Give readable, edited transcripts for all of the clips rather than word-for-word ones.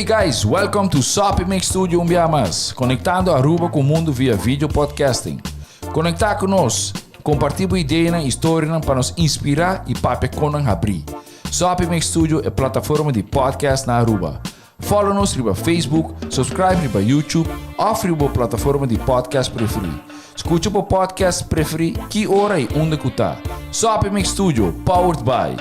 guys, welcome to Sopi Mix Studio Umbiamas, conectando Aruba com o mundo via vídeo podcasting. Conectar conosco, compartilhar ideias e histórias para nos inspirar e para conan abrir. Sopi Mix Studio é plataforma de podcast na Aruba. Follow-nos riba Facebook, subscribe riba YouTube ou riba plataforma de podcast preferido. Escute o podcast preferido que hora e onde que tá. Sopi Mix Studio, powered by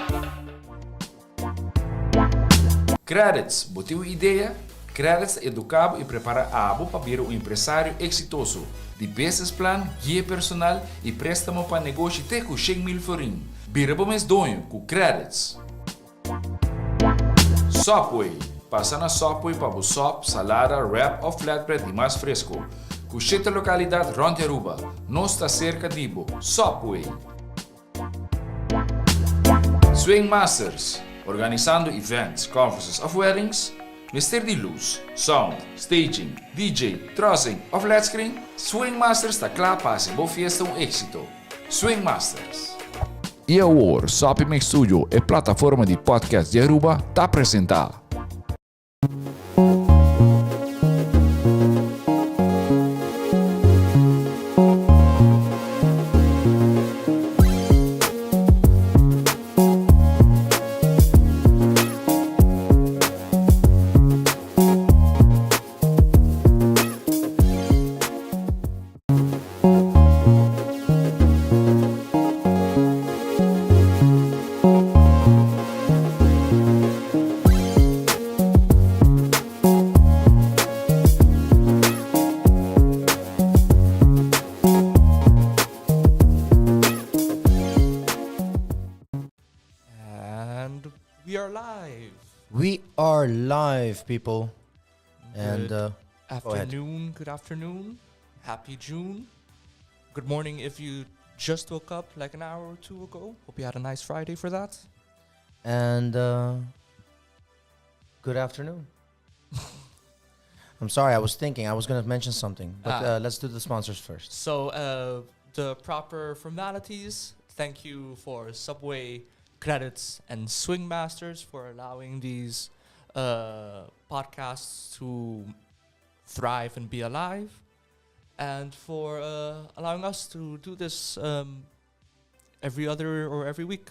Qredits. Botiu ideia? Qredits educa e prepara a abo para vir um empresário exitoso. De business plan, guia personal e préstamo para negócio até com 100 mil florim. Bira bom mês donho com Qredits. Sopway. Passa na Sopway para o sop, salada, wrap ou flatbread e mais fresco. Com 7 localidades rond Aruba. Nós está cerca de Ibo. Sopway. Swingmasterz. Organizando events, conferences of weddings. Mister de luz, sound, staging, DJ, trussing of LED screen. Swingmasterz está claro para ser boa fiesta éxito. Swingmasterz. E agora, Sopi Mix Studio é plataforma de podcast de Aruba, está apresentar. We are live, people. And Good afternoon. Happy June. Good morning if you just woke up like an hour or two ago. Hope you had a nice Friday for that. And good afternoon. I'm sorry, I was thinking I was going to mention something, but let's do the sponsors first. So the proper formalities. Thank you for Subway, Qredits, and Swingmasterz for allowing these podcasts to thrive and be alive, and for allowing us to do this every other or every week.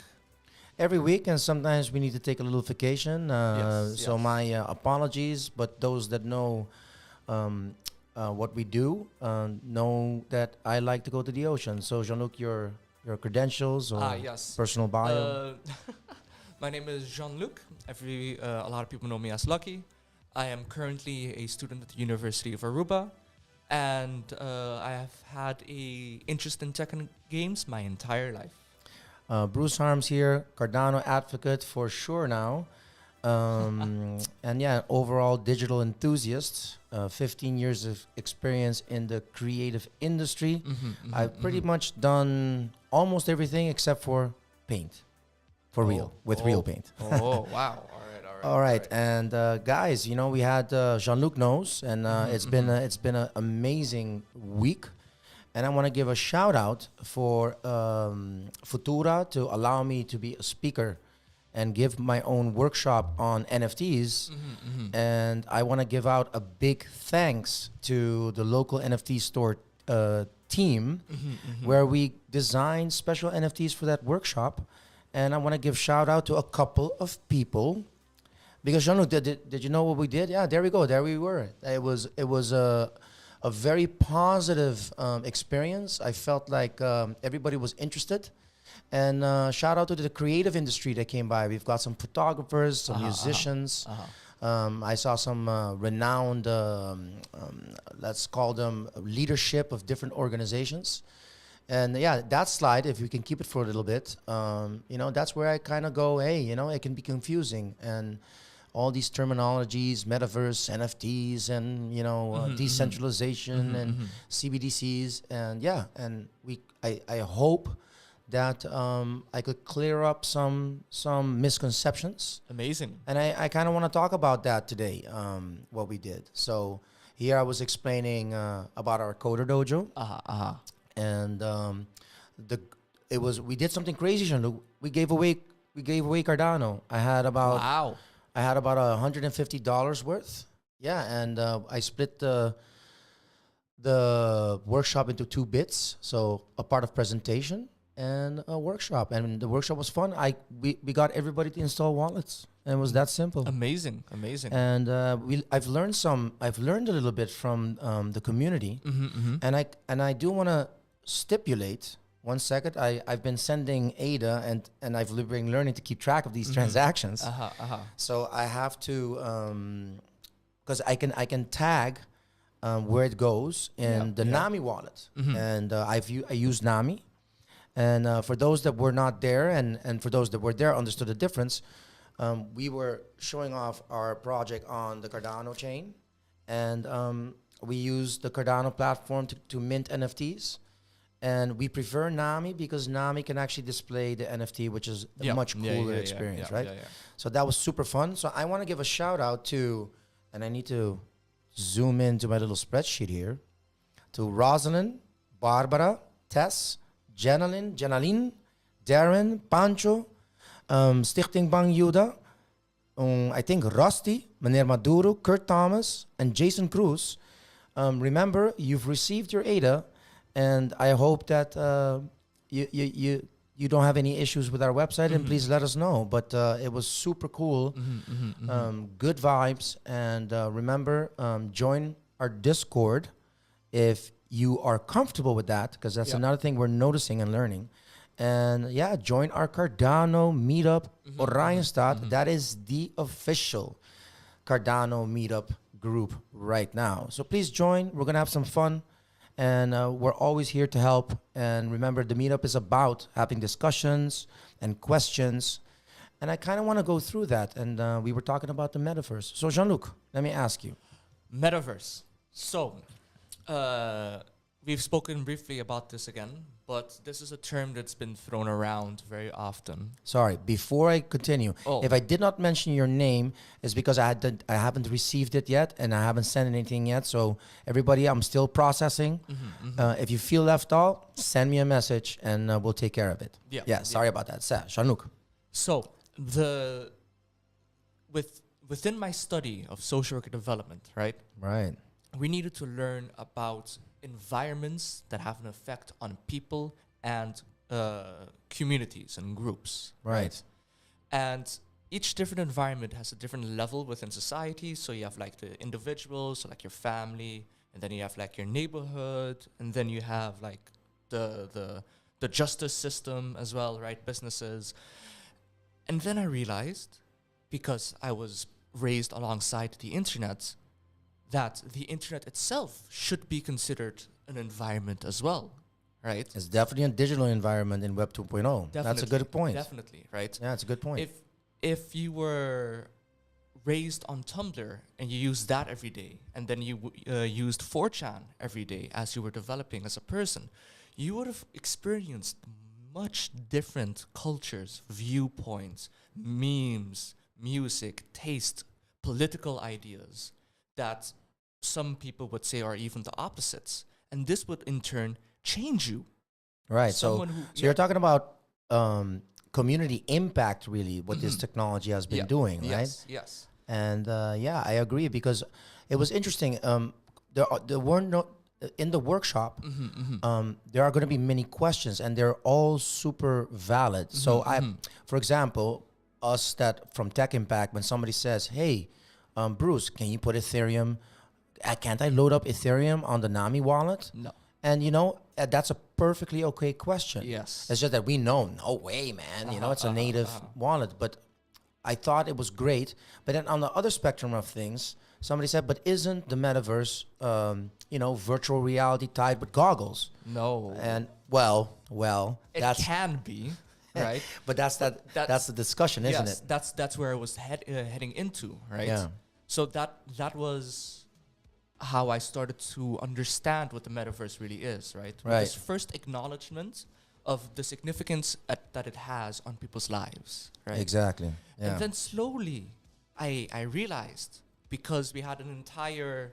Every week, and sometimes we need to take a little vacation. So my apologies, but those that know what we do know that I like to go to the ocean. So Jean-Luc, your credentials or personal bio? My name is Jean-Luc. A lot of people know me as Lucky. I am currently a student at the University of Aruba, and I have had an interest in tech and games my entire life. Bruce Harms here, Cardano advocate for sure now. And yeah, overall digital enthusiast. 15 years of experience in the creative industry. I've pretty much done almost everything except for paint. For real, with real paint. Oh, wow. All right. And guys, you know, we had Jean-Luc knows, and it's been an amazing week. And I want to give a shout out for Futura to allow me to be a speaker and give my own workshop on NFTs. And I want to give out a big thanks to the local NFT store team where we designed special NFTs for that workshop. And I want to give shout out to a couple of people. Because Jean-Luc, did you know what we did? Yeah, there we go. There we were. It was a very positive experience. I felt like everybody was interested. And shout out to the creative industry that came by. We've got some photographers, some musicians. I saw some renowned, let's call them leadership of different organizations. And yeah, that slide, if we can keep it for a little bit, you know, that's where I kind of go, hey, you know, it can be confusing. And all these terminologies, Metaverse, NFTs, and, you know, decentralization and CBDCs. And yeah, and I hope that I could clear up some misconceptions. Amazing. And I kind of want to talk about that today, what we did. So here I was explaining about our Coder Dojo. And we did something crazy, Jean-Luc. We gave away Cardano. I had about I had about $150 worth. Yeah, and I split the workshop into 2 bits. So a part of presentation and a workshop. And the workshop was fun. We got everybody to install wallets. And it was that simple. Amazing. And I've learned a little bit from the community. And I do want to stipulate. 1 second. I've been sending Ada and I've been learning to keep track of these transactions. So I have to because I can tag where it goes in the Nami wallet, and I use Nami. And for those that were not there, and for those that were there, understood the difference. We were showing off our project on the Cardano chain, and we use the Cardano platform to mint NFTs. And we prefer Nami because Nami can actually display the NFT, which is a much cooler experience, right? So that was super fun. So I want to give a shout out to, and I need to zoom into my little spreadsheet here, to Rosalind, Barbara, Tess, Jenaline, Darren, Pancho, Stichting Bang Yuda, I think Rusty, Meneer Maduro, Kurt Thomas, and Jason Cruz. Remember, you've received your ADA. And I hope that you don't have any issues with our website, and please let us know. But it was super cool, good vibes, and remember, join our Discord if you are comfortable with that, because that's another thing we're noticing and learning. And yeah, join our Cardano meetup, Orionstad. That is the official Cardano meetup group right now. So please join. We're gonna have some fun. And we're always here to help. And remember, the meetup is about having discussions and questions. And I kind of want to go through that. And we were talking about the Metaverse. So Jean-Luc, let me ask you. Metaverse. So, we've spoken briefly about this again, but this is a term that's been thrown around very often. Sorry, before I continue, if I did not mention your name, it's because I haven't received it yet, and I haven't sent anything yet. So everybody, I'm still processing. If you feel left out, send me a message, and we'll take care of it. Sorry about that. Jean-Luc. So within my study of social worker development, right? Right. We needed to learn about environments that have an effect on people and communities and groups. Right. And each different environment has a different level within society. So you have like the individuals, so like your family, and then you have like your neighborhood, and then you have like the justice system as well, right? Businesses. And then I realized, because I was raised alongside the internet, that the internet itself should be considered an environment as well, right? It's definitely a digital environment in Web 2.0. That's a good point. Definitely, right? Yeah, it's a good point. If you were raised on Tumblr and you used that every day, and then you used 4chan every day as you were developing as a person, you would have experienced much different cultures, viewpoints, memes, music, taste, political ideas that some people would say are even the opposites. And this would in turn change you. Right. So you're talking about community impact, really, what this technology has been doing, right? Yes. And I agree, because it was interesting. There were no, in the workshop, there are going to be many questions, and they're all super valid. So for example, us that from Tech Impact, when somebody says, hey, Bruce, can you put Ethereum? Can't I load up Ethereum on the Nami wallet? No. And that's a perfectly okay question. Yes. It's just that we know, no way, man. It's a native wallet. But I thought it was great. But then on the other spectrum of things, somebody said, but isn't the Metaverse, virtual reality tied with goggles? No. And well, it can be. Right, but that's the discussion, isn't it? That's where I was heading into, right? Yeah. So that was how I started to understand what the Metaverse really is, right? Right. This first acknowledgement of the significance that it has on people's lives, right? Exactly. Yeah. And then slowly, I realized, because we had an entire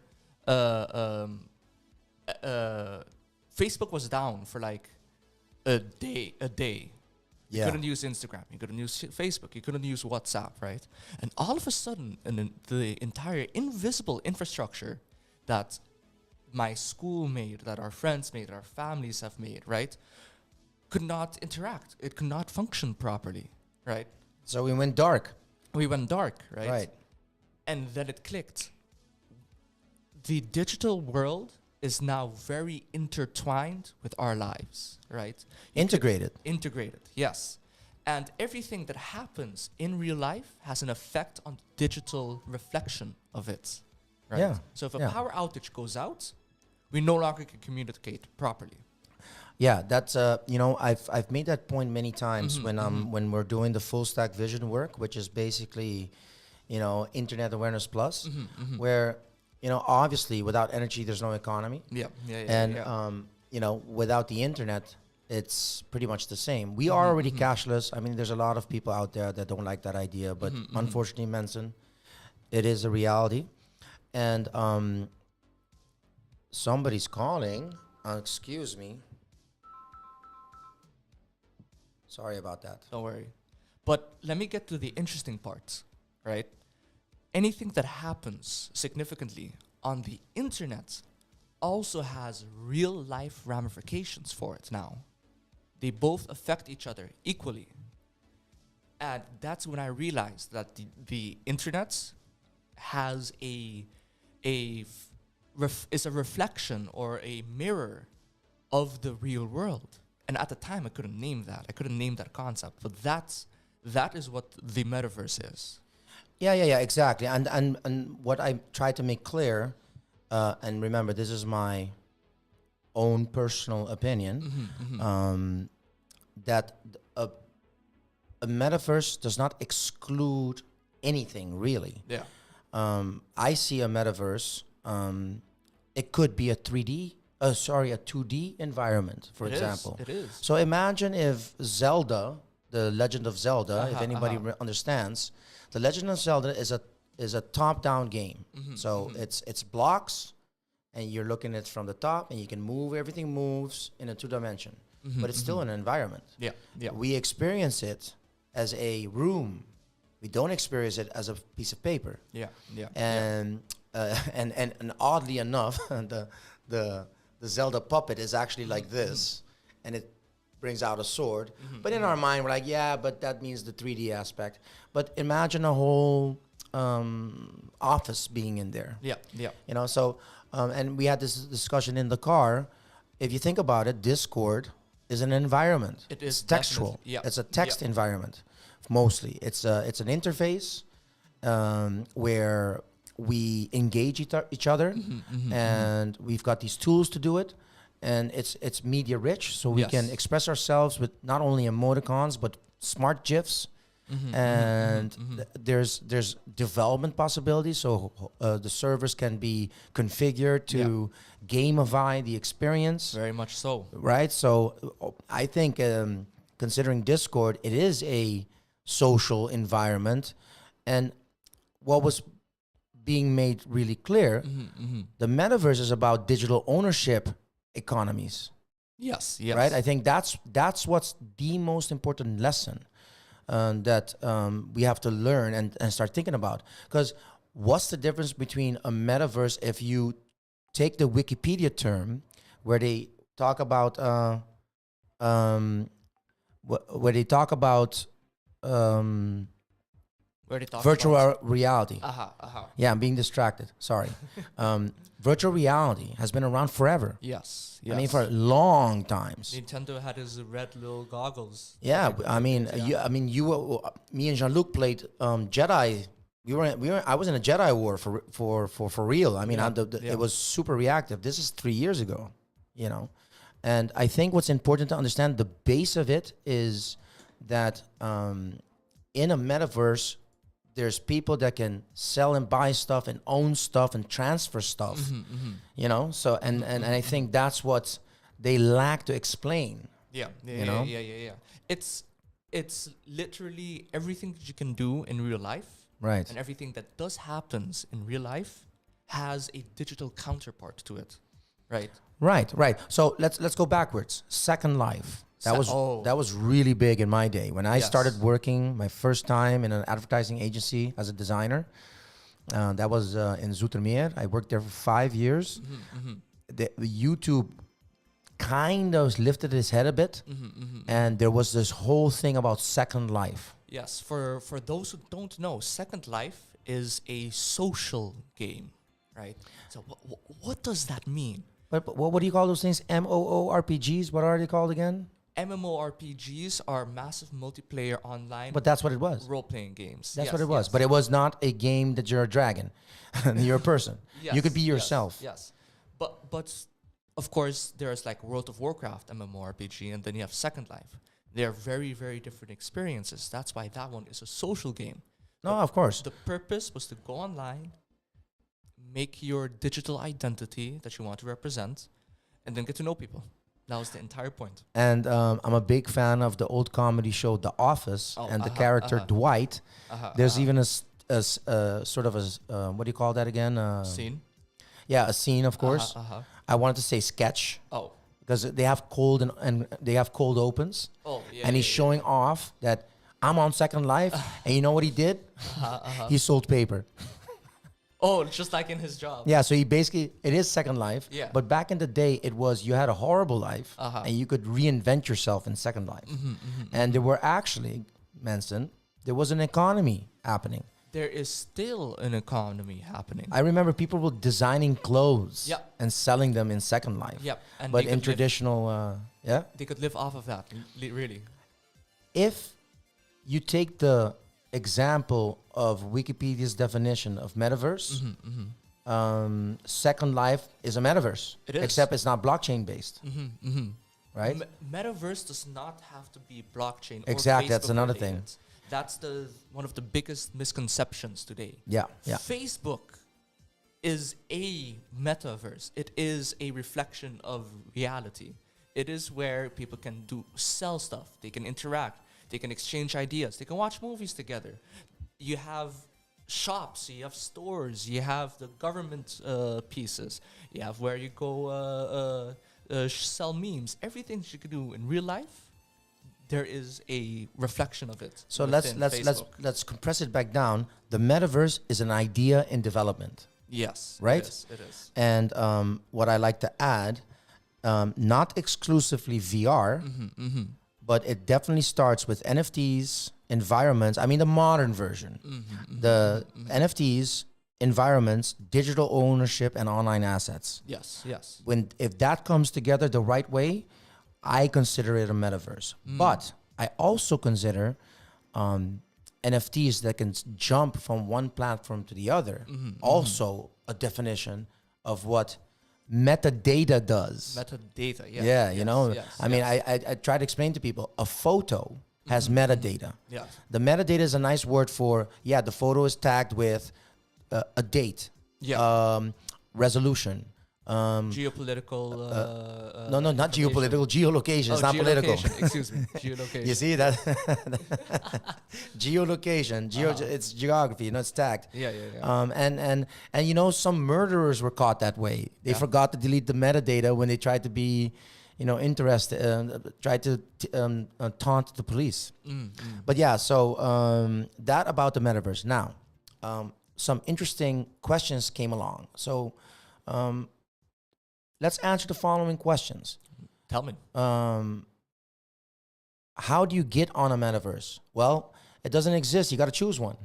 Facebook was down for like a day. You Yeah. couldn't use Instagram. You couldn't use Facebook. You couldn't use WhatsApp, right? And all of a sudden, the entire invisible infrastructure that my school made, that our friends made, that our families have made, right, could not interact. It could not function properly, right? So we went dark. We went dark, right? Right. And then it clicked. The digital world is now very intertwined with our lives, right? Integrated. Integrated, yes. And everything that happens in real life has an effect on the digital reflection of it, right? Yeah, So if a yeah. power outage goes out, we no longer can communicate properly. Yeah, that's I've made that point many times when we're doing the full stack vision work, which is basically, Internet Awareness Plus, where obviously without energy there's no economy, Yeah. and without the internet it's pretty much the same. We are already cashless. I mean, there's a lot of people out there that don't like that idea, but unfortunately, Manson, it is a reality. And somebody's calling. Excuse me. Sorry about that. Don't worry. But let me get to the interesting part, right? Anything that happens significantly on the internet also has real life ramifications for it now. They both affect each other equally. And that's when I realized that the internet has is a reflection or a mirror of the real world. And at the time, I couldn't name that. I couldn't name that concept. But that is what the metaverse is. Yeah, exactly. And what I try to make clear, and remember, this is my own personal opinion, that a metaverse does not exclude anything, really. Yeah. I see a metaverse, it could be a 2D environment, for example. It is. So imagine if Zelda, the Legend of Zelda, if anybody understands, the Legend of Zelda is a top-down game. So it's blocks, and you're looking at it from the top, and you can move. Everything moves in a 2-dimension, but it's still an environment. Yeah. We experience it as a room. We don't experience it as a piece of paper. Yeah. And oddly enough, the Zelda puppet is actually like this, and it brings out a sword. But in our mind, we're like, yeah, but that means the 3D aspect. But imagine a whole office being in there. Yeah. So, and we had this discussion in the car. If you think about it, Discord is an environment. It is It's textual. definitely, yeah. It's a text environment, mostly. It's an interface where we engage each other, and we've got these tools to do it, and it's media rich, so we can express ourselves with not only emoticons but smart gifs, and there's development possibilities. So the servers can be configured to gamify the experience. Very much so. Right. So I think considering Discord, it is a social environment, and what was being made really clear, the metaverse is about digital ownership economies. Yes. Right. I think that's what's the most important lesson that we have to learn and start thinking about. Because what's the difference between a metaverse if you take the Wikipedia term where they talk about virtual reality. Yeah, I'm being distracted. Sorry. Virtual reality has been around forever. Yes. I mean, for long times. Nintendo had his red little goggles. Yeah, I mean, me and Jean-Luc played Jedi. I was in a Jedi war for real. I mean, it was super reactive. This is 3 years ago, And I think what's important to understand, the base of it is that in a metaverse, there's people that can sell and buy stuff and own stuff and transfer stuff, So and I think that's what they lack to explain. Yeah. It's literally everything that you can do in real life, right? And everything that does happens in real life has a digital counterpart to it, right? Right. So let's go backwards. Second Life. That was really big in my day. When I Yes. started working my first time in an advertising agency as a designer, that was in Zoetermeer. I worked there for 5 years. The YouTube kind of lifted his head a bit, and there was this whole thing about Second Life. Yes, for those who don't know, Second Life is a social game, right? So what does that mean? But what do you call those things? MOORPGs? What are they called again? MMORPGs are massive multiplayer online But that's what it was. role-playing games. That's Yes, what it was. yes. But it was not a game that you're a dragon. You're a person. You could be Yes, yourself. Yes. But of course there's like World of Warcraft MMORPG, and then you have Second Life. They're very, very different experiences. That's why that one is a social game. No, of course. The purpose was to go online, make your digital identity that you want to represent, and then get to know people. That was the entire point. And I'm a big fan of the old comedy show The Office, and the character Dwight. There's even a sort of a what do you call that again? Scene? Yeah, a scene, of course. I wanted to say sketch Oh. because they have cold and they have cold opens. Oh, yeah. And he's showing off that I'm on Second Life, and you know what he did? He sold paper. Oh, just like in his job. Yeah, so he basically, it is Second Life. Yeah. But back in the day, it was you had a horrible life, and you could reinvent yourself in Second Life. And there were actually, Manson, there was an economy happening. There is still an economy happening. I remember people were designing clothes Yep. and selling them in Second Life. Yep. And But they in could live- traditional, they could live off of that, really. if you take the example of Wikipedia's definition of metaverse, Second Life is a metaverse. It is. Except it's not blockchain based, right? Metaverse does not have to be blockchain. Exactly, Or that's Facebook another related. thing. That's one of the biggest misconceptions today. Yeah, yeah. Facebook is a metaverse. It is a reflection of reality. It is where people can sell stuff. They can interact. They can exchange ideas. They can watch movies together. You have shops. You have stores. You have the government pieces. You have where you go sell memes. Everything you can do in real life, there is a reflection of it. So within Facebook. let's compress it back down. The metaverse is an idea in development, Yes. right? It is. and what I like to add, not exclusively VR, but it definitely starts with NFTs, environments. I mean, the modern version, the NFTs, environments, digital ownership, and online assets. Yes. If that comes together the right way, I consider it a metaverse. But I also consider NFTs that can jump from one platform to the other. Also a definition of what metadata does. Metadata, yeah. Yeah, you Yes, know, yes, I mean, yes. I try to explain to people, a photo has metadata. Yeah. The metadata is a nice word for, the photo is tagged with a date, resolution. Geopolitical. No, not geopolitical, geolocation. It's not political. Excuse me. Geolocation. You see that? Geolocation, it's geography, it's tagged. Yeah. And you know, some murderers were caught that way. They forgot to delete the metadata when they tried to be, interested, tried to taunt the police. But yeah, so that about the metaverse. Now, some interesting questions came along. So let's answer the following questions. Tell me. How do you get on a metaverse? Well, it doesn't exist. You got to choose one.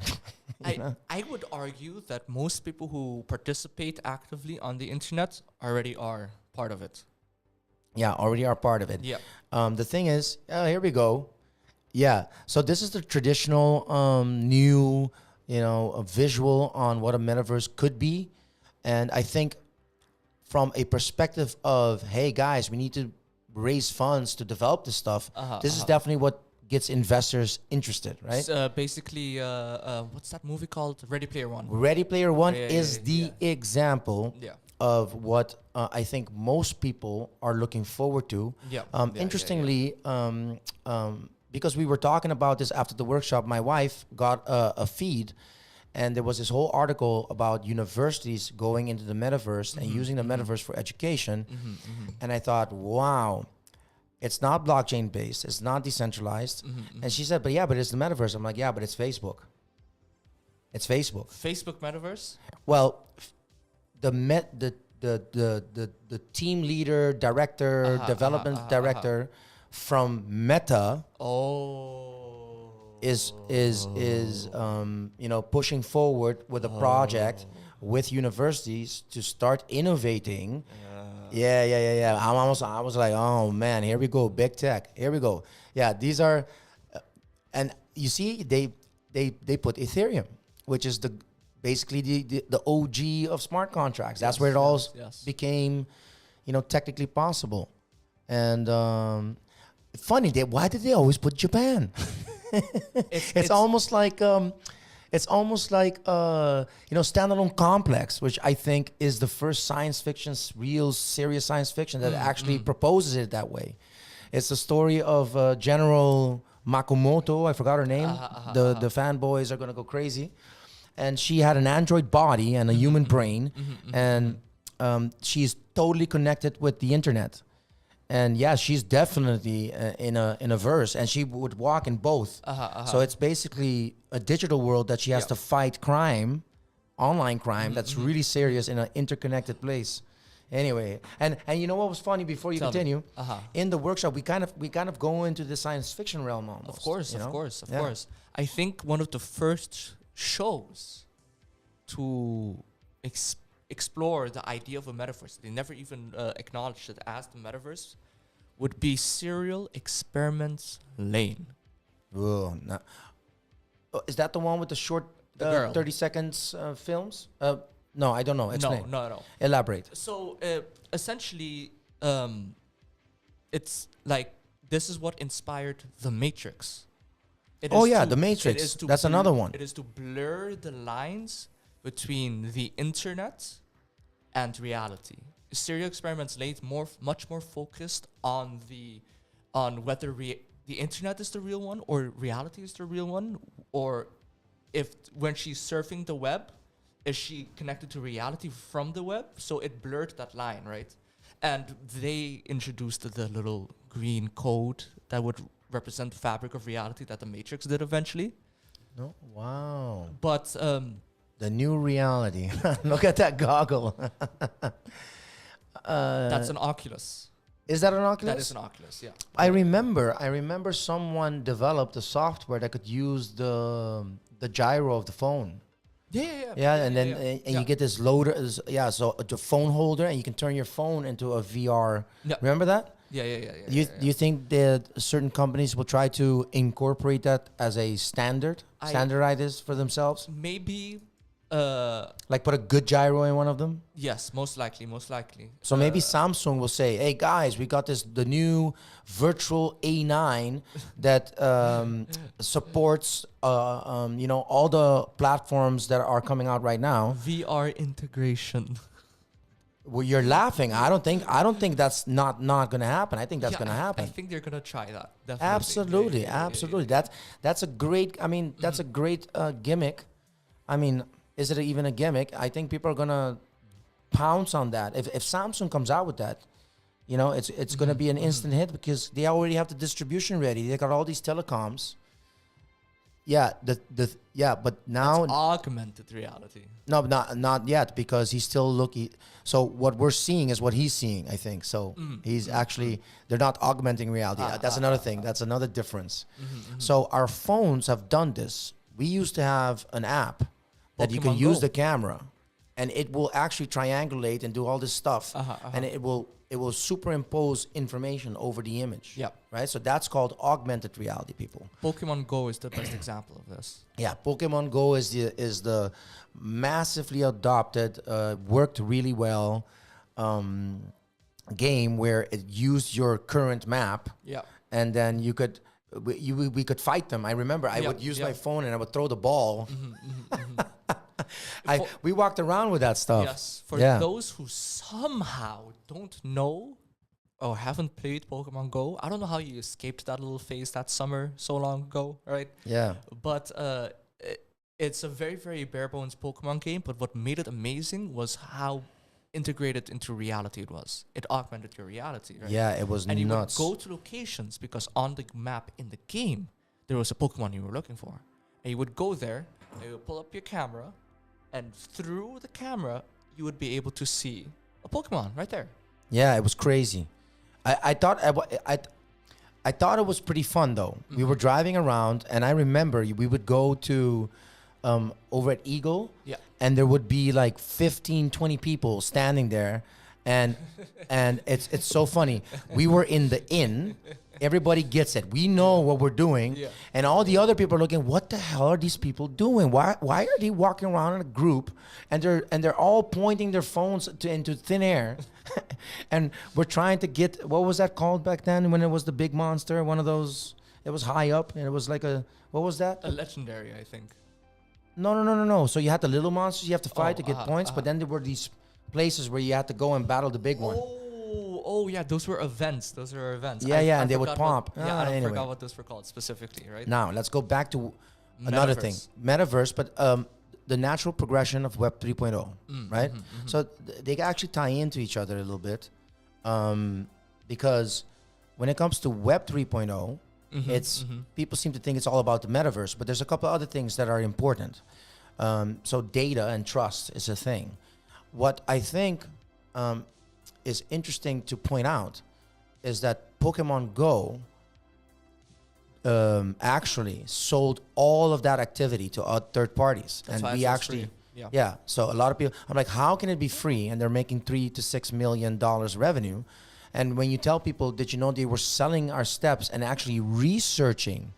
I would argue that most people who participate actively on the internet already are part of it. Yeah, already are part of it. Yeah. The thing is, here we go. Yeah. So this is the traditional new, a visual on what a metaverse could be. And I think from a perspective of, hey guys, we need to raise funds to develop this stuff. This is definitely what gets investors interested, right? Basically, what's that movie called? Ready Player One. Ready Player One is yeah, the example of what I think most people are looking forward to. Interestingly, because we were talking about this after the workshop, my wife got a feed, and there was this whole article about universities going into the metaverse and using the metaverse for education. And I thought, wow, It's not blockchain based. It's not decentralized. And she said, but it's the metaverse. I'm like, yeah, but it's Facebook. It's Facebook. Facebook Metaverse? Well, the team leader, director, development director from Meta is pushing forward with a project with universities to start innovating. Yeah. I was like, oh man, here we go, big tech. Here we go. Yeah, these are, and you see, they put Ethereum, which is basically the OG of smart contracts. That's where it all became, technically possible. And funny, why did they always put Japan? It's almost like Standalone Complex, which I think is the first science fiction, real serious science fiction that actually proposes it that way. It's the story of General Makomoto. I forgot her name. The fanboys are gonna go crazy. And she had an android body and a human brain, and she's totally connected with the internet. And yeah, she's definitely in a verse, and she would walk in both. So it's basically a digital world that she has to fight crime, online crime, that's really serious in an interconnected place. Anyway, and you know what was funny before you continue? In the workshop, we kind of go into the science fiction realm almost. Of course. I think one of the first shows to explore the idea of a metaverse, they never even acknowledged it as the metaverse, would be Serial Experiments Lane. Oh, no. Is that the one with the short 30 seconds films? No, I don't know. Explain. No. Elaborate. So essentially, it's like this is what inspired The Matrix. The Matrix. That's another one. It is to blur the lines between the internet and reality. Serial Experiments Lane much more focused on whether the internet is the real one or reality is the real one, or if when she's surfing the web, is she connected to reality from the web? So it blurred that line, right? And they introduced the little green code that would represent the fabric of reality that the Matrix did eventually. No, wow. But the new reality. Look at that goggle. that's an Oculus. Is that an Oculus? That is an Oculus, yeah. I remember someone developed a software that could use the gyro of the phone. And you get this loader. So the phone holder, and you can turn your phone into a VR. Yeah. Remember that? Yeah. Do you think that certain companies will try to incorporate that as a standardize this for themselves? Maybe. Like put a good gyro in one of them? Yes, most likely. So maybe Samsung will say, hey guys, we got the new virtual A9 that supports all the platforms that are coming out right now. VR integration. Well, you're laughing. I don't think that's not going to happen. I think that's going to happen. I think they're going to try that. Definitely. Absolutely. That's a great. That's a great gimmick. Is it even a gimmick? I think people are gonna pounce on that. If Samsung comes out with that, it's gonna be an instant hit because they already have the distribution ready. They got all these telecoms. Yeah, but now it's augmented reality. No, not yet because he's still looking. So what we're seeing is what he's seeing. I think so. He's actually they're not augmenting reality. That's another thing. That's another difference. So our phones have done this. We used to have an app that you can use the camera, and it will actually triangulate and do all this stuff, and it will superimpose information over the image. Yeah. Right. So that's called augmented reality, people. Pokemon Go is the best example of this. Yeah, Pokemon Go is the massively adopted, worked really well game where it used your current map. Yeah. And then we could fight them. I remember I would use my phone and I would throw the ball. We walked around with that stuff. Yes. For those who somehow don't know or haven't played Pokemon Go, I don't know how you escaped that little phase that summer so long ago, right? Yeah. But it's a very, very bare bones Pokemon game. But what made it amazing was how integrated into reality it was. It augmented your reality, right? Yeah, it was And you would nuts. go to locations because on the map in the game, there was a Pokemon you were looking for. And you would go there, and you would pull up your camera, and through the camera, you would be able to see a Pokemon right there. Yeah, it was crazy. I thought it was pretty fun though. We were driving around, and I remember we would go to over at Eagle, Yeah. and there would be like 15, 20 people standing there, and it's so funny. We were in the inn. Everybody gets it. We know what we're doing, Yeah. and all the other people are looking. What the hell are these people doing? Why are they walking around in a group, and they're all pointing their phones into thin air, and we're trying to get, what was that called back then when it was the big monster? One of those. It was high up, and it was like a, what was that? A legendary, I think. No. So you had the little monsters you have to fight to get points, but uh-huh. then there were these places where you had to go and battle the big one. Oh, yeah, those were events. Yeah, and they would forgot pop. I Anyway. forgot what those were called specifically, right? Now, let's go back to another thing. Metaverse, but the natural progression of Web 3.0, right? So they actually tie into each other a little bit, because when it comes to Web 3.0, people seem to think it's all about the Metaverse, but there's a couple other things that are important. So data and trust is a thing. What I think is interesting to point out is that Pokemon Go actually sold all of that activity to third parties. That's why and we it feels actually, free. yeah. So a lot of people, I'm like, how can it be free? And they're making $3 to $6 million revenue. And when you tell people, did you know they were selling our steps and actually researching,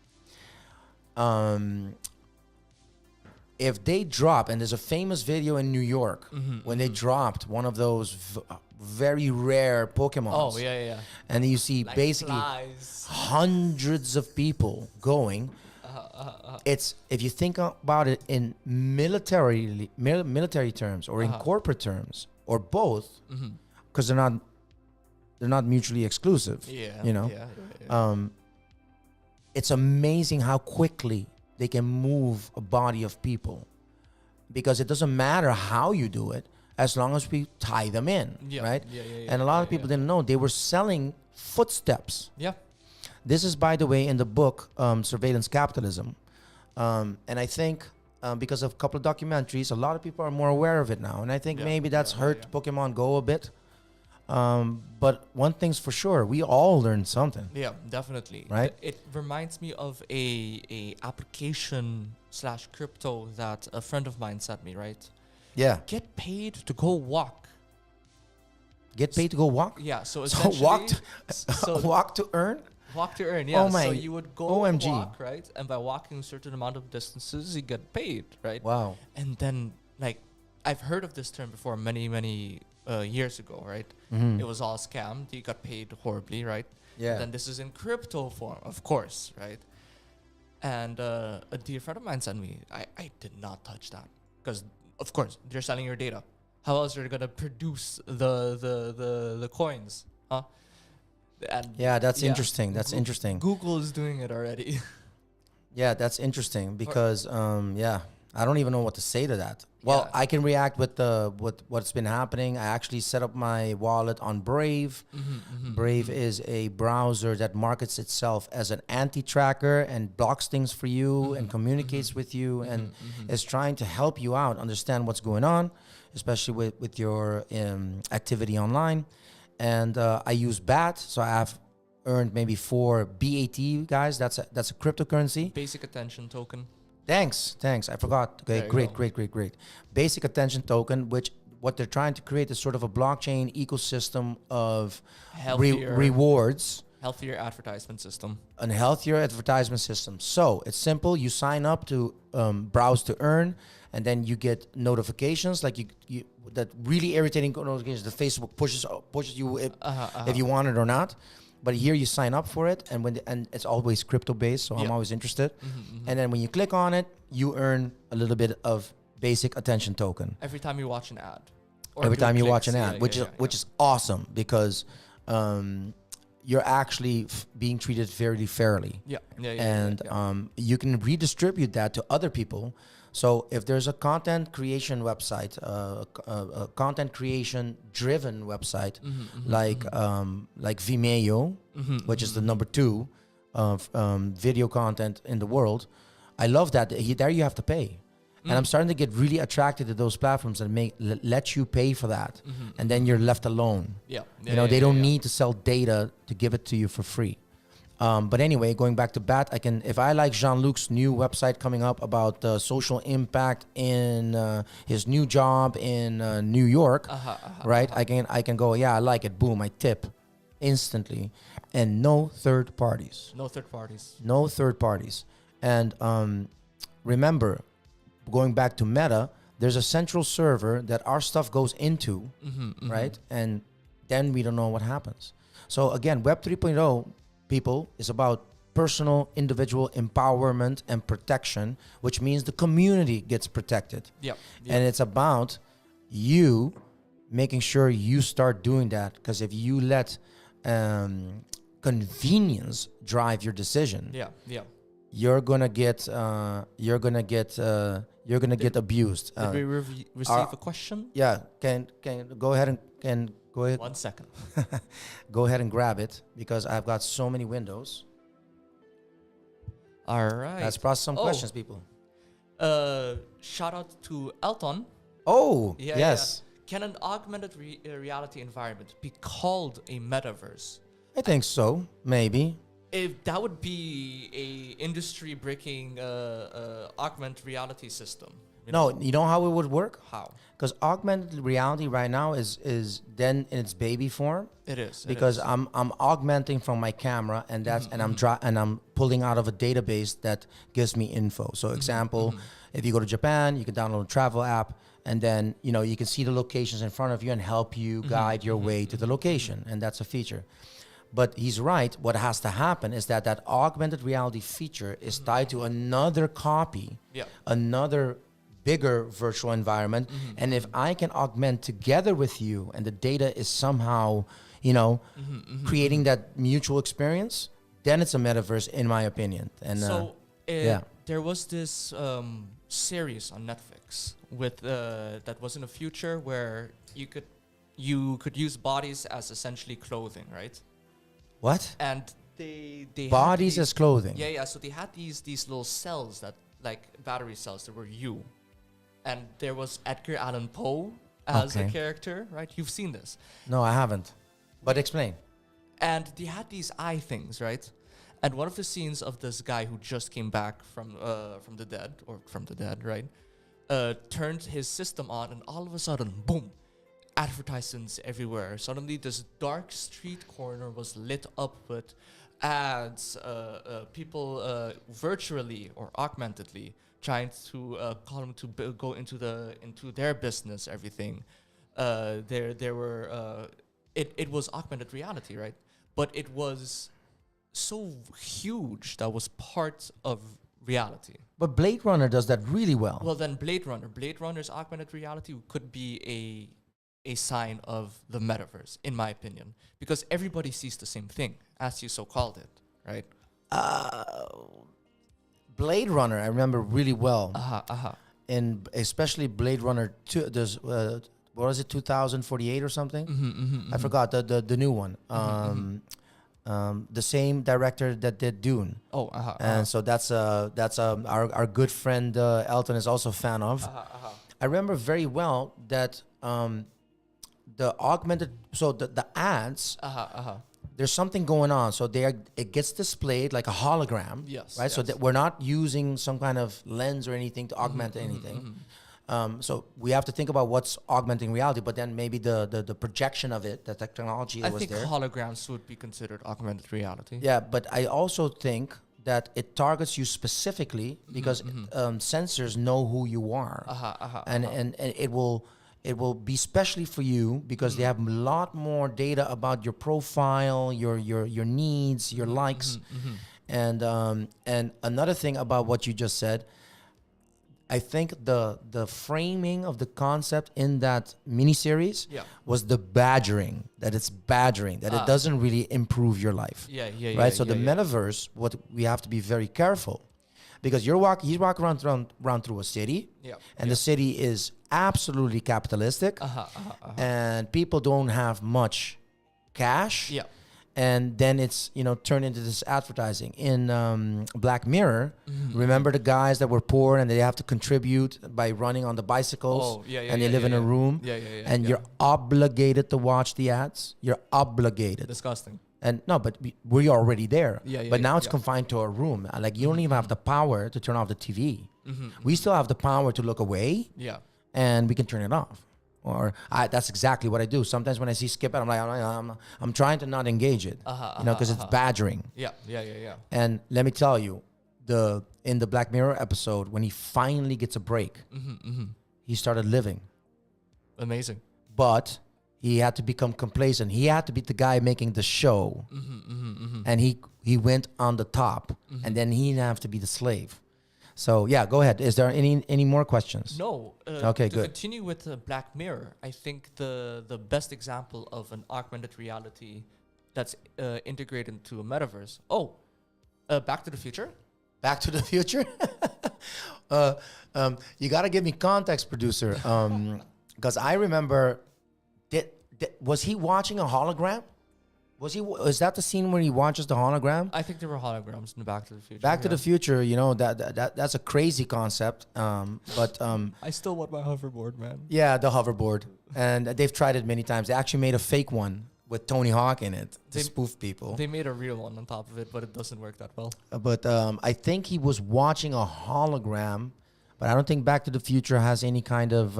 if they drop, and there's a famous video in New York when they dropped one of those very rare Pokemon. Oh, yeah. And you see Like basically flies. hundreds of people going. It's, if you think about it in military terms or in corporate terms or both, because they're not mutually exclusive. Yeah. You know, Yeah. it's amazing how quickly they can move a body of people, because it doesn't matter how you do it as long as we tie them in, right? Yeah. And a lot of people didn't know they were selling footsteps. Yeah. This is, by the way, in the book Surveillance Capitalism, and I think because of a couple of documentaries, a lot of people are more aware of it now, and I think maybe that's hurt Pokemon Go a bit. But one thing's for sure, we all learned something. Yeah, definitely. Right? It reminds me of a application / crypto that a friend of mine sent me, right? Yeah. Get paid to go walk. Get paid to go walk? Yeah, so So essentially... walk to earn? Walk to earn, yeah. Oh my, so you would go OMG. walk, right? And by walking a certain amount of distances, you get paid, right? Wow. And then, like, I've heard of this term before many years ago, right? It was all scammed. You got paid horribly, right? Yeah. Then this is in crypto form, of course, right? And a dear friend of mine sent me. I did not touch that because, of course, they're selling your data. How else are they gonna produce the coins, huh? And Yeah, that's interesting. That's interesting. Google is doing it already. Yeah, that's interesting because I don't even know what to say to that. Well, Yeah. I can react with what's been happening. I actually set up my wallet on Brave. Brave is a browser that markets itself as an anti-tracker and blocks things for you and communicates with you and is trying to help you out, understand what's going on, especially with your activity online. And I use BAT, so I have earned maybe 4 BAT, guys. That's a cryptocurrency. Basic attention token. Thanks. I forgot. Okay, There you great. Basic attention token, which what they're trying to create is sort of a blockchain ecosystem of rewards. Healthier advertisement system. A healthier advertisement system. So it's simple. You sign up to browse to earn, and then you get notifications like you that really irritating notifications. The Facebook pushes you if you want it or not. But here you sign up for it, and it's always crypto based, so I'm always interested. And then when you click on it, you earn a little bit of basic attention token Every time you watch an ad. every do time you clicks. watch an ad, which is awesome because you're actually being treated very fairly. Yeah. And you can redistribute that to other people So if there's a content creation website, a content creation driven website, like Vimeo, which is the number 2 of video content in the world, I love that. There you have to pay. And I'm starting to get really attracted to those platforms that let you pay for that, and then you're left alone. They don't need to sell data to give it to you for free. But anyway, going back to Bat, if I like Jean-Luc's new website coming up about social impact in his new job in New York, right? I can go, yeah, I like it. Boom, I tip instantly, and no third parties. No third parties. No third parties. And remember, going back to Meta, there's a central server that our stuff goes into, right? And then we don't know what happens. So again, Web 3.0, people, is about personal, individual empowerment and protection, which means the community gets protected. And it's about you making sure you start doing that, because if you let convenience drive your decision, you're gonna get abused. Did we receive a question? Yeah, can go ahead and go ahead. 1 second. Go ahead and grab it, because I've got so many windows. All right. Let's process some questions, people. Shout out to Elton. Oh, yes. Can an augmented reality environment be called a metaverse? I think so. Maybe. If that would be a industry-breaking augmented reality system. No, you know how it would work? How? Because augmented reality right now is then in its baby form. It is. Because I'm augmenting from my camera, and that's and I'm pulling out of a database that gives me info. So example, if you go to Japan, you can download a travel app, and then you can see the locations in front of you and help you guide your way to the location, and that's a feature. But he's right. What has to happen is that augmented reality feature is tied to another copy, another bigger virtual environment. And if I can augment together with you, and the data is somehow, creating that mutual experience, then it's a metaverse, in my opinion. And there was this series on Netflix with that was in a future where you could use bodies as essentially clothing, right? What? And they bodies as clothing. Yeah. So they had these little cells that, like battery cells, that were you. And there was Edgar Allan Poe as a character, right? You've seen this. No, I haven't. But explain. And they had these eye things, right? And one of the scenes of this guy who just came back from the dead, right? Turned his system on, and all of a sudden, boom, advertisements everywhere. Suddenly, this dark street corner was lit up with ads, people virtually or augmentedly trying to call them to go into their business, everything. There were it was augmented reality, right? But it was so huge that was part of reality. But Blade Runner does that really well. Well, then Blade Runner's augmented reality could be a sign of the metaverse, in my opinion, because everybody sees the same thing, as you so called it, right? Blade Runner, I remember really well. And especially Blade Runner 2. There's what was it, 2048 or something? I forgot the new one. The same director that did Dune. And so that's our good friend Elton is also a fan of. I remember very well that the augmented, so the ads, there's something going on. So it gets displayed like a hologram, yes, right? Yes. So that we're not using some kind of lens or anything to augment anything. So we have to think about what's augmenting reality, but then maybe the projection of it, the technology that was there. I think holograms would be considered augmented reality. Yeah, but I also think that it targets you specifically because sensors know who you are, and it will be specially for you because they have a lot more data about your profile, your needs, your likes, and another thing about what you just said. I think the framing of the concept in that miniseries was the badgering, that it's badgering, that it doesn't really improve your life. Right? So the metaverse, what we have to be very careful, because he's walking around through a city, and the city is absolutely capitalistic, and people don't have much cash. Yeah. And then it's turned into this advertising. In Black Mirror, remember the guys that were poor and they have to contribute by running on the bicycles, and they live in a room, and you're obligated to watch the ads. You're obligated. Disgusting. And no, but we're already there. But now it's yeah. confined to a room. Like you don't even have the power to turn off the TV. We still have the power to look away. Yeah. And we can turn it off. Or that's exactly what I do. Sometimes when I see skip it, I'm like, I'm trying to not engage it, because it's badgering. Yeah. And let me tell you, in the Black Mirror episode, when he finally gets a break, he started living. Amazing. But he had to become complacent. He had to be the guy making the show, and he went on the top, and then he didn't have to be the slave. So yeah, go ahead. Is there any more questions? No. Okay, to good. continue with Black Mirror, I think the best example of an augmented reality that's integrated into a metaverse. Back to the Future. Back to the Future. You got to give me context, producer, because I remember. Was he watching a hologram? Is that the scene where he watches the hologram? I think there were holograms in Back to the Future. Back to the Future, that's a crazy concept. But I still want my hoverboard, man. yeah, the hoverboard, and they've tried it many times. They actually made a fake one with Tony Hawk in it to spoof people. They made a real one on top of it, but it doesn't work that well. But I think he was watching a hologram, but I don't think Back to the Future has any kind of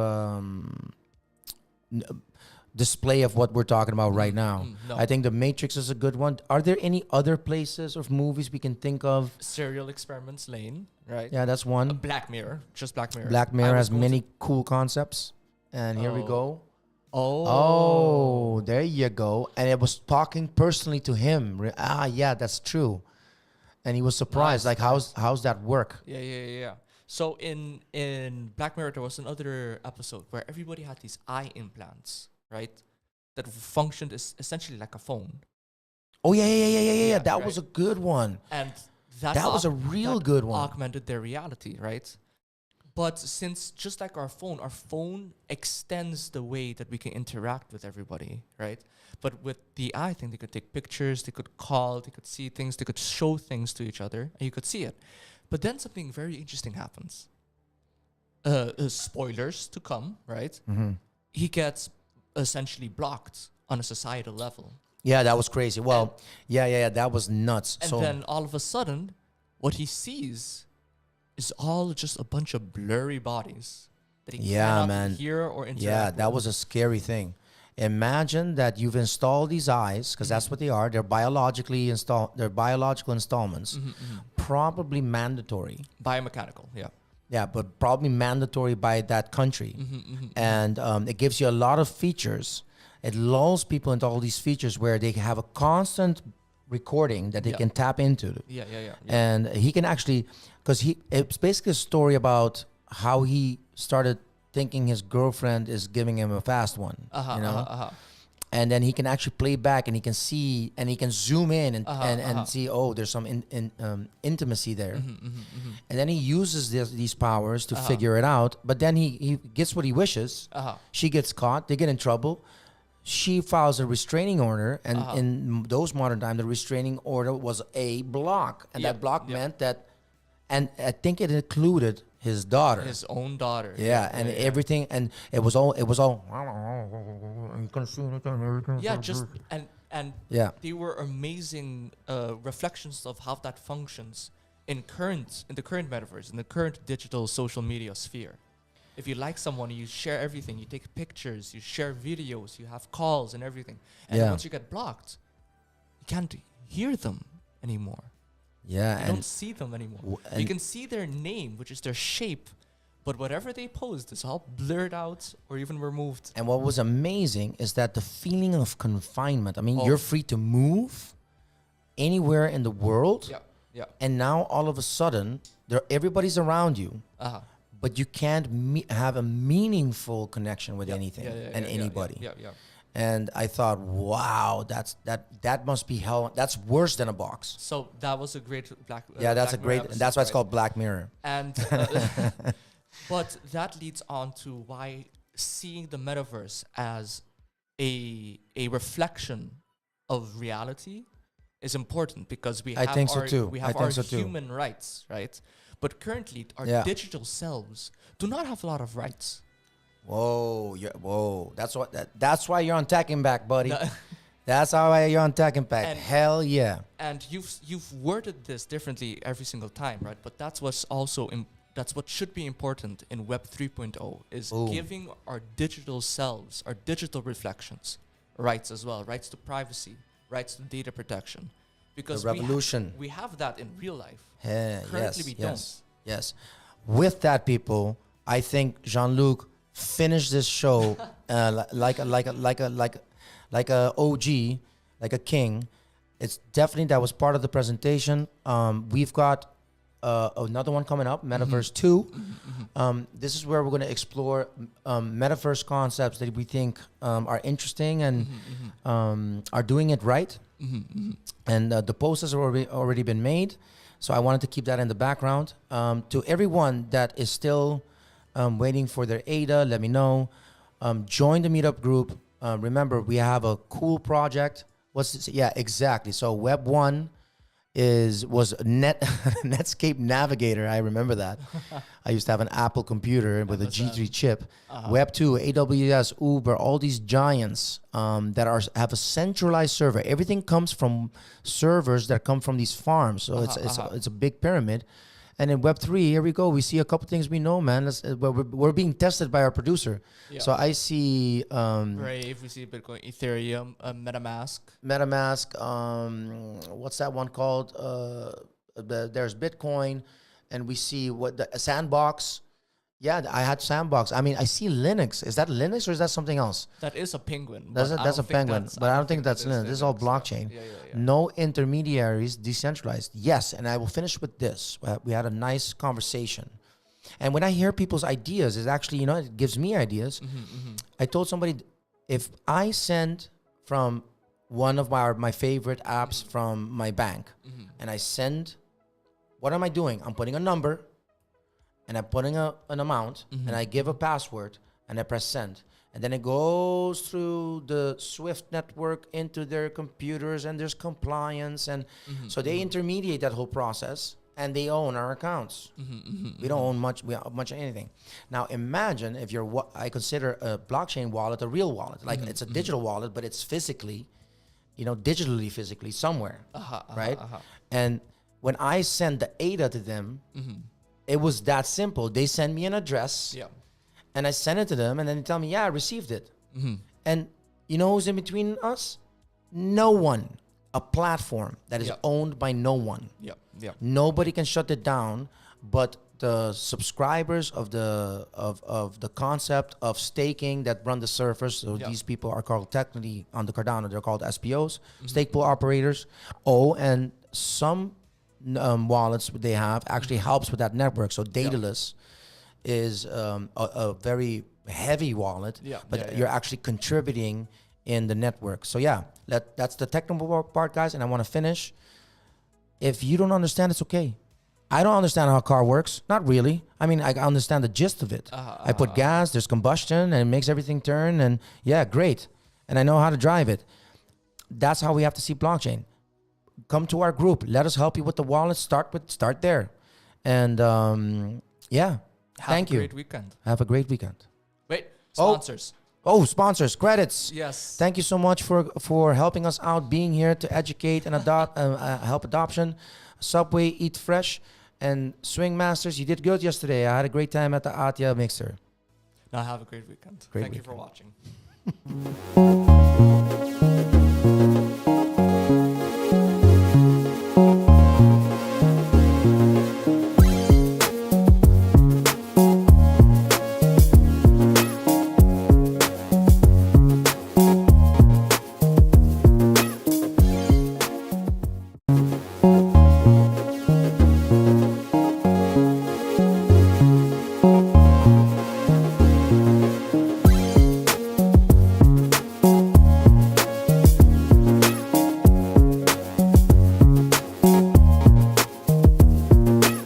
display of what we're talking about right now. No. I think The Matrix is a good one. Are there any other places or movies we can think of? Serial Experiments Lane, right? Yeah, that's one. Black Mirror, just Black Mirror. Black Mirror has many cool concepts. And here we go. Oh, there you go. And it was talking personally to him. Yeah, that's true. And he was surprised. Nice, how's that work? Yeah. So in Black Mirror, there was another episode where everybody had these eye implants, right? That functioned as essentially like a phone. Oh, yeah. That right. was a good one. And that was a real good one. Augmented their reality, right? But since just like our phone extends the way that we can interact with everybody, right? But with the eye thing, they could take pictures, they could call, they could see things, they could show things to each other, and you could see it. But then something very interesting happens. Spoilers to come, right? Mm-hmm. He gets essentially blocked on a societal level. Yeah, that was crazy. Well, yeah, that was nuts. And then all of a sudden, what he sees is all just a bunch of blurry bodies that he cannot hear or interact with. That was a scary thing. Imagine that you've installed these eyes, because that's what they are. They're biologically installed. They're biological installments, probably mandatory. Biomechanical, yeah. Yeah, but probably mandatory by that country. And it gives you a lot of features. It lulls people into all these features where they have a constant recording that they can tap into. Yeah. And he can actually, because it's basically a story about how he started thinking his girlfriend is giving him a fast one, and then he can actually play back, and he can see, and he can zoom in and see, there's some intimacy there, and then he uses these powers to figure it out. But then he gets what he wishes. She gets caught. They get in trouble. She files a restraining order, and in those modern times, the restraining order was a block, and that block meant that, and I think it included his daughter, his own daughter. Everything, and it was all. You can see it and everything. Yeah, they were amazing reflections of how that functions in the current metaverse, in the current digital social media sphere. If you like someone, you share everything. You take pictures, you share videos, you have calls and everything. And once you get blocked, you can't hear them anymore. Yeah, you don't see them anymore. You can see their name, which is their shape, but whatever they post is all blurred out or even removed. And what was amazing is that the feeling of confinement. I mean, you're free to move anywhere in the world. Yeah. And now all of a sudden, everybody's around you, but you can't have a meaningful connection with anything and anybody. Yeah. And I thought, wow, that must be hell. That's worse than a box. So that was a great Black. Yeah, that's Black a Mirror great. episode, That's why it's right? called Black Mirror. And but that leads on to why seeing the metaverse as a reflection of reality is important, because we I have think so our, too. we I have think our so too. human rights, right? But currently our Yeah. digital selves do not have a lot of rights. Whoa, whoa. That's why you're on Tech Impact, buddy. No. That's why you're on Tech Impact. And- Hell yeah. And you've worded this differently every single time, right? But that's what's also that's what should be important in Web 3.0 is Ooh. giving our digital selves, our digital reflections, rights as well, rights to privacy, rights to data protection, because The revolution. we have that in real life. Yeah, Currently, yes, we yes, yes. With that, people, I think Jean-Luc finished this show like a OG, like a king. It's definitely, that was part of the presentation. We've got another one coming up, Metaverse 2. This is where we're going to explore Metaverse concepts that we think are interesting and are doing it right. And the post has already been made, so I wanted to keep that in the background. To everyone that is still waiting for their ADA, let me know. Join the meetup group. Remember, we have a cool project. What's this? Yeah, exactly. So Web 1 was Netscape Navigator. I remember that. I used to have an Apple computer with a G3 chip. Web 2, AWS, Uber, all these giants that have a centralized server. Everything comes from servers that come from these farms. So it's a big pyramid. And in Web 3, here we go. We see a couple things we know, man. We're being tested by our producer. Yeah. So I see Brave, we see Bitcoin, Ethereum, MetaMask. What's that one called? There's Bitcoin, and we see a Sandbox. Yeah, I had Sandbox. I mean, I see Linux. Is that Linux or is that something else? That is a penguin. That's but I a don't think penguin, that's- but I don't think that's Linux. This is all Linux, blockchain. Yeah. No intermediaries, decentralized. Yes, and I will finish with this. We had a nice conversation. And when I hear people's ideas, it's actually, it gives me ideas. I told somebody, if I send from one of my favorite apps from my bank, and I send, what am I doing? I'm putting a number, and I'm putting an amount, and I give a password, and I press send. And then it goes through the Swift network into their computers, and there's compliance. And so they intermediate that whole process, and they own our accounts. We don't own much of anything. Now imagine if I consider a blockchain wallet a real wallet. Like it's a digital wallet, but it's physically, digitally, physically somewhere, right? And when I send the ADA to them, it was that simple. They send me an address. Yeah. And I send it to them, and then they tell me, yeah, I received it. And you know who's in between us? No one. A platform that is owned by no one. Yeah. Nobody can shut it down, but the subscribers of the concept of staking that run the servers. So these people are called, technically on the Cardano, they're called SPOs, stake pool operators. And some wallets they have actually helps with that network. So Daedalus is a very heavy wallet, but you're actually contributing in the network. So that's the technical part, guys. And I want to finish. If you don't understand, it's okay. I don't understand how a car works. Not really. I mean, I understand the gist of it. I put gas, there's combustion, and it makes everything turn. And great. And I know how to drive it. That's how we have to see blockchain. Come to our group. Let us help you with the wallet. Start there. And thank you. Have a great weekend. Have a great weekend. Wait, sponsors. Oh, sponsors, Qredits. Yes. Thank you so much for helping us out, being here to educate and help adoption. Subway, Eat Fresh, and Swingmasterz. You did good yesterday. I had a great time at the Atia Mixer. Now have a great weekend. Thank you for watching.